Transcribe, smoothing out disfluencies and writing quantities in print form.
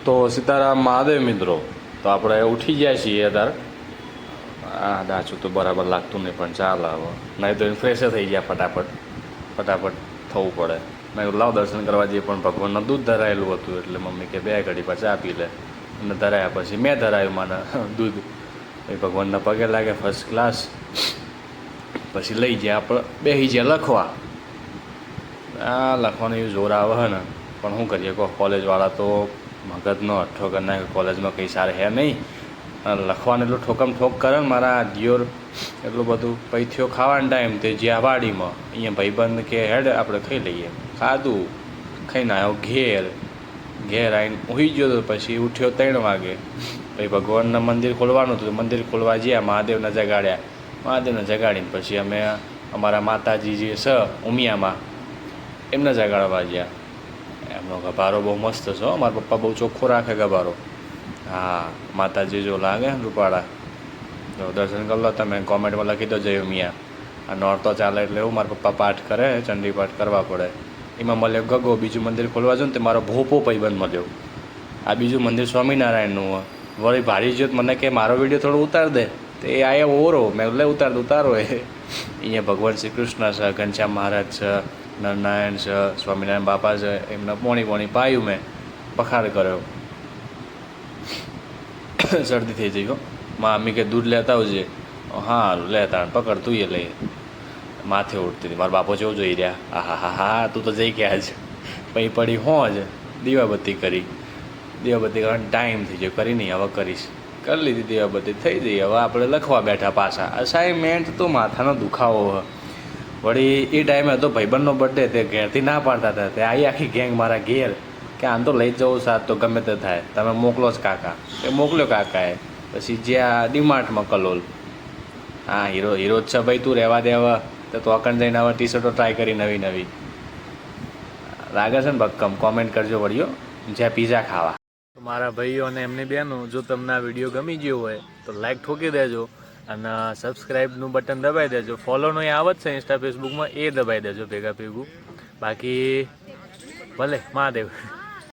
તો સીતારામ મહાદેવ મિત્રો, તો આપણે ઉઠી ગયા છીએ અત્યારે. આ દાચું તો બરાબર લાગતું નહીં પણ ચાલે હવે, નહીં તો ફ્રેશ થઈ ગયા ફટાફટ થવું પડે. મેં લાવ દર્શન કરવા જઈએ પણ ભગવાનનું દૂધ ધરાયેલું હતું એટલે મમ્મી કે બે ઘડી પછી આપી લે. અને ધરાયા પછી મેં ધરાયું મને દૂધ. એ ભગવાનના પગે લાગે ફર્સ્ટ ક્લાસ. પછી લઈ ગયા આપણે બેસી ગયા લખવા. આ લખવાનું એવું જોર આવે ને પણ શું કરીએ કહો, કોલેજવાળા તો મગજનો અઠ્ઠો કરી નાખે. કોલેજમાં કંઈ સારું હે નહીં. લખવાનું એટલું ઠોકમ ઠોક કરે ને મારા દિયોર એટલું બધું. પછી થયો ખાવાનો ટાઈમ તે જ્યાં વાડીમાં અહીંયા ભાઈબંધ કે હેડ આપણે ખાઈ લઈએ. ખાધું, ખાઈને આવ્યો ઘેર આવીને ઊંઘી ગયો તો પછી ઉઠ્યો 3 વાગે. પછી ભગવાનના મંદિર ખોલવાનું હતું, મંદિર ખોલવા ગયા, મહાદેવને જગાડ્યા. મહાદેવને જગાડીને પછી અમે અમારા માતાજી જે છે ઉમિયામાં એમને જગાડવા ગયા. એમનો ગભારો બહુ મસ્ત છે હો, મારા પપ્પા બહુ ચોખ્ખો રાખે ગભારો. હા, માતાજી જો લાગે ને રૂપાળા. જો દર્શન કરી લો તમે, કોમેન્ટમાં લખી દો જય ઉમિયા. આ નોરતો ચાલે એટલે એવું મારા પપ્પા પાઠ કરે, ચંડી પાઠ કરવા પડે. એમાં મળ્યો ગગો. બીજું મંદિર ખોલવા જો ને તે મારો ભોપો ભાઈબંધ મળ્યો. આ બીજું મંદિર સ્વામિનારાયણનું. વળી ભારી જ્યોત મને કે મારો વિડીયો થોડો ઉતાર દે. તે આયા ઓરો, મેં લે ઉતારો એ. અહીંયા ભગવાન શ્રી કૃષ્ણ છે, ઘનશ્યામ મહારાજ છે, નરનારાયણ છે, સ્વામિનારાયણ બાપા છે. એમને પોણી પાયું, મેં પખાર કર્યો. શરદી થઈ જઈ ગયો. મમ્મી કે દૂધ લેતા આવજે. હા લેતા પકડ તું એ લઈ. માથે ઉઠતી હતી. મારા બાપો જેવું જોઈ રહ્યા. હા તું તો જઈ ગયા જ. પછી પડી હોં જ દીવાબત્તી કરી. દીવાબત્તી કરવાનો ટાઈમ થઈ ગયો, કરી નહીં હવે કરીશ. કરી લીધી દીવાબત્તી, થઈ જઈ. હવે આપણે લખવા બેઠા પાછા. અસાઇનમેન્ટ તો માથાનો દુખાવો. વળી એ ટાઈમે હતો ભાઈબંધનો બર્થડે. તે ઘેરથી ના પાડતા હતા. તે આખી ગેંગ મારા ઘેર કે આમ તો લઈ જ જવું સાથ તો ગમે તે થાય, તમે મોકલો જ કાકા. એ મોકલ્યો કાકાએ. પછી જ્યાં ડીમાર્ટમાં કલોલ. હા હીરો જ છે ભાઈ, તું રહેવા દે હવે. તો તોકણ જઈને હવે ટી શર્ટો ટ્રાય કરી નવી લાગે છે ને ભક્કમ. કોમેન્ટ કરજો વળીઓ જ્યાં પીઝા ખાવા. મારા ભાઈઓ અને એમની બહેનો, જો તમને આ વિડીયો ગમી ગયો હોય તો લાઈક ઠોકી દેજો અને સબસ્ક્રાઈબનું બટન દબાવી દેજો. ફોલોનું એ આવત છે ઇન્સ્ટા ફેસબુકમાં, એ દબાવી દેજો ભેગું. બાકી ભલે મહાદેવ.